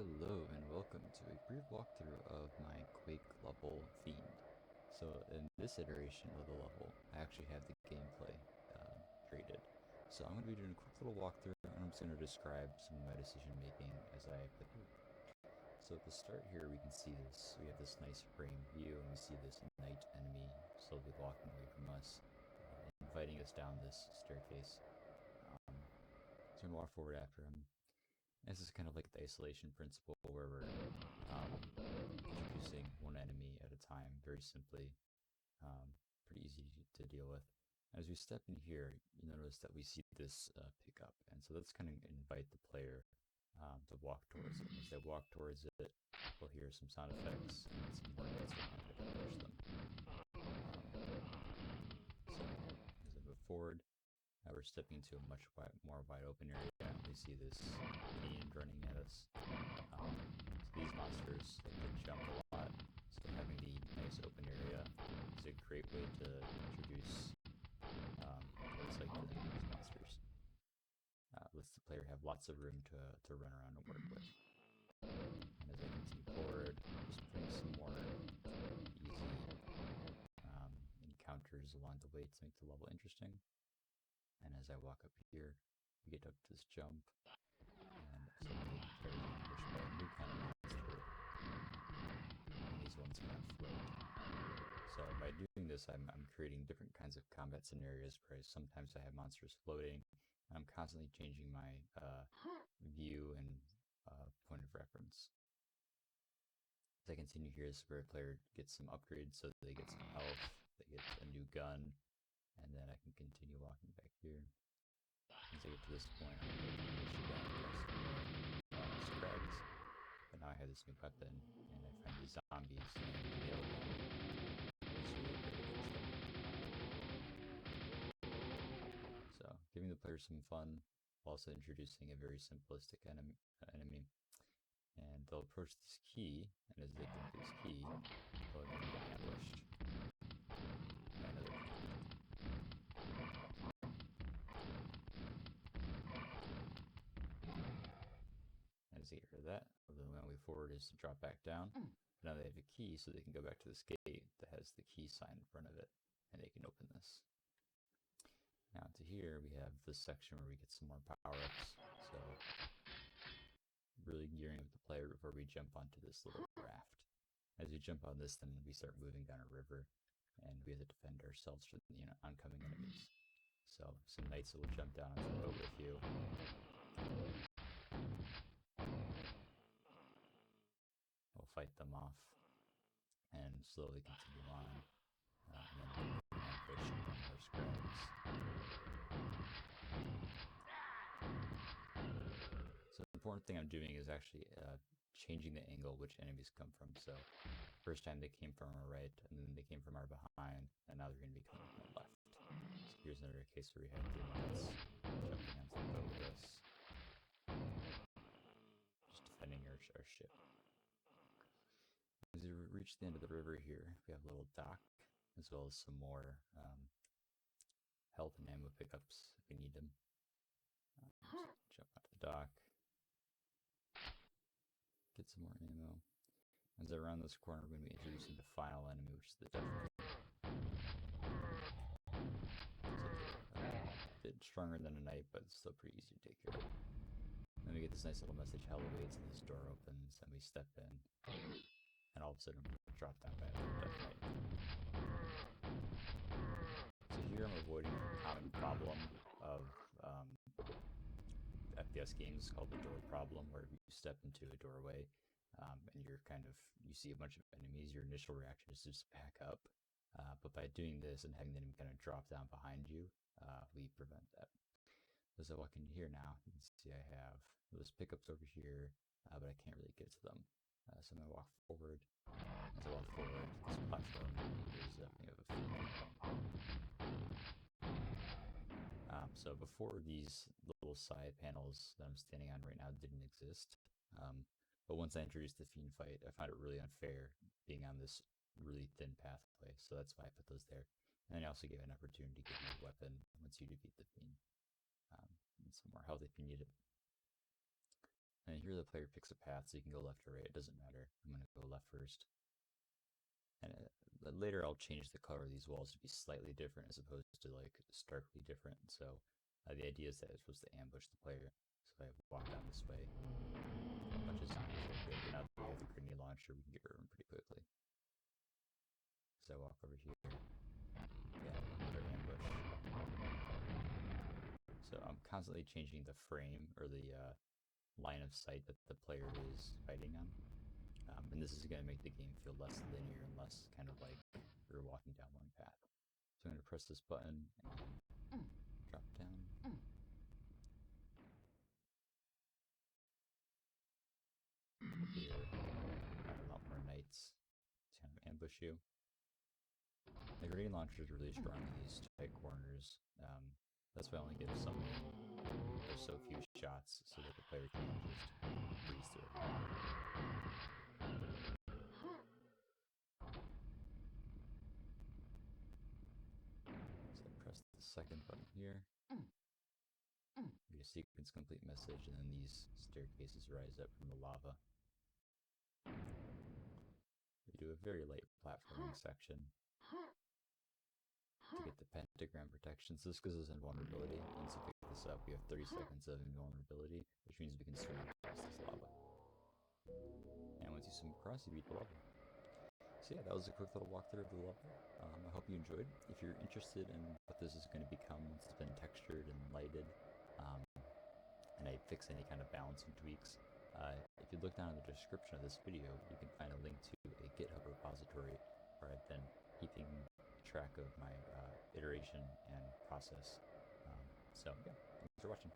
Hello and welcome to a brief walkthrough of my Quake level themed. So in this iteration of the level, I actually have the gameplay created. So I'm going to be doing a quick little walkthrough and I'm just going to describe some of my decision making as I play through. So at the start here we can see this, we have this nice frame view and we see this knight enemy slowly walking away from us, inviting us down this staircase. So I'm going to walk forward after him. This is kind of like the isolation principle where we're introducing one enemy at a time, very simply, pretty easy to deal with. As we step in here, you notice that we see this pickup, and so that's kind of invite the player to walk towards it. As they walk towards it, we'll hear some sound effects and some more hits behind it and push them. So as I move forward, we're stepping into a much more wide open area. We see this fiend running at us. So these monsters like to jump a lot, so having the nice open area is a great way to introduce what's like to these monsters. Lets the player have lots of room to run around and work with. And as I continue forward, just putting some more easy encounters along the way to make the level interesting. And as I walk up here, we get up to this jump, and suddenly the player is pushed by a new kind of monster. And these ones kind of float. So by doing this, I'm creating different kinds of combat scenarios where sometimes I have monsters floating, and I'm constantly changing my view and point of reference. As I continue here, this is where a player gets some upgrades, so they get some health, they get a new gun, and then I can continue walking back here. Once I get to this point, I'm going to push it down past scrags. But now I have this new weapon, and I find these zombies and nail them. It's really great against them. So, giving the player some fun, while also introducing a very simplistic enemy. And they'll approach this key, and as they complete this key, they'll get ambushed by another key. As they hear that, the only way forward is to drop back down. But now they have a key, so they can go back to this gate that has the key sign in front of it, and they can open this. Now to here, we have this section where we get some more power-ups. So really gearing with the player before we jump onto this little raft. As we jump on this, then we start moving down a river, and we have to defend ourselves from the oncoming enemies. So some knights will jump down onto the boat with you. We'll fight them off and slowly continue on, and then ambush more scrags. So the important thing I'm doing is actually changing the angle which enemies come from. So first time they came from our right, and then they came from our behind, and now they're going to be coming from the left. So here's another case where we have the knights jumping onto the boat with us, just defending our ship. As we reach the end of the river here, we have a little dock, as well as some more health and ammo pickups if we need them. Jump onto the dock, get some more ammo. As I round this corner, we're going to be introducing the final enemy, which is the Death King. It's a bit stronger than a knight, but it's still pretty easy to take care of. Then we get this nice little message, "Hell awaits," and this door opens, and we step in. And all of a sudden, we're dropped down by a Death Knight. So here I'm avoiding a common problem of FPS games called the door problem, where you step into a doorway and you see a bunch of enemies, your initial reaction is to just back up. But by doing this and having them kind of drop down behind you, we prevent that. As I walk into here now, you can see I have those pickups over here, but I can't really get to them. So I'm going to walk forward. As I walk forward, this platform is a field. So before, these little side panels that I'm standing on right now didn't exist. But once I introduced the fiend fight, I found it really unfair being on this really thin pathway. So that's why I put those there. And I also gave an opportunity to get a weapon once you defeat the fiend. And some more health if you need it. And here the player picks a path, so you can go left or right. It doesn't matter. I'm going to go left first. And later I'll change the color of these walls to be slightly different as opposed to like starkly different. So the idea is that it's supposed to ambush the player. So if I walk down this way, a bunch of zombies are good, but now that we have the grenade launcher, we can get rid of them pretty quickly. So I walk over here, yeah, another ambush. So I'm constantly changing the frame or the line of sight that the player is fighting on. And this is going to make the game feel less linear and less kind of like you're walking down one path. So I'm going to press this button and drop down. Here, find a lot more knights to kind of ambush you. The grenade launcher is really strong in these tight corners. That's why I only give some. There's so few shots so that the player can just breeze through it. So press the second button here. Get a sequence complete message, and then these staircases rise up from the lava. We do a very light platforming section to get the pentagram protection. So this gives us invulnerability. Once you pick this up, we have 30 seconds of invulnerability, which means we can swim across this lava. And once you swim across, you beat the level. So yeah, that was a quick little walkthrough of the level. I hope you enjoyed. If you're interested in what this is going to become once it's been textured and lighted, and I fix any kind of balancing tweaks, if you look down in the description of this video, you can find a link to a GitHub repository where I've been keeping track of my iteration and process. So yeah, thanks for watching.